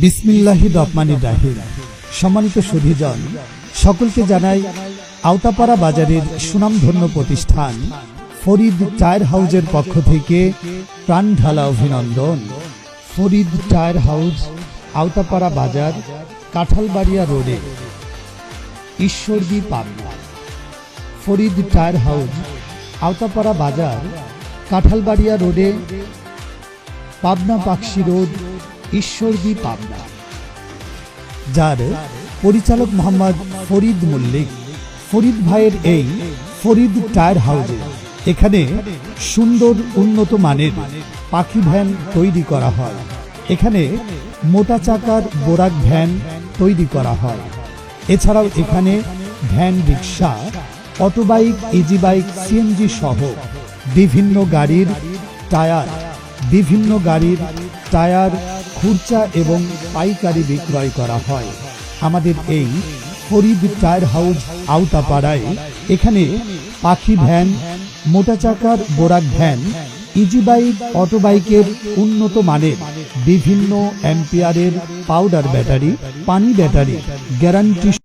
বিসমিল্লাহির রহমানির রহিম। সম্মানিত সুধীজন, সকলকে জানাই আওতাপাড়া বাজারের সুনামধন্য প্রতিষ্ঠান ফরিদ টায়ার হাউজের পক্ষ থেকে প্রাণ ঢালা অভিনন্দন। ফরিদ টায়ার হাউজ, আওতাপাড়া বাজার, কাঁঠালবাড়িয়া রোডে, ঈশ্বরদী, পাবনা। ফরিদ টায়ার হাউজ, আওতাপাড়া বাজার, কাঁঠালবাড়িয়া রোডে, পাবনা পাকশি রোড, ঈশ্বরদী, পাবনা। যার পরিচালক মোহাম্মদ ফরিদ মল্লিক। ফরিদ ভাইয়ের এই ফরিদ টায়ার হাউজে এখানে সুন্দর উন্নত মানের পাখি ভ্যান তৈরি করা হয়। এখানে মোটা চাকার বোরাক ভ্যান তৈরি করা হয়। এছাড়াও এখানে ভ্যান, রিক্সা, অটোবাইক, ইজি বাইক, সিএনজি সহ বিভিন্ন গাড়ির টায়ার খুরচা এবং পাইকারি বিক্রয় করা হয়। আমাদের এই ফরিদ টায়ার হাউজ আওতাপাড়ায় এখানে পাখি ভ্যান, মোটা চাকার বোরাক ভ্যান, ইজি বাইক, অটোবাইকের উন্নত মানের বিভিন্ন অ্যাম্পিয়ারের পাউডার ব্যাটারি, পানি ব্যাটারি, গ্যারান্টি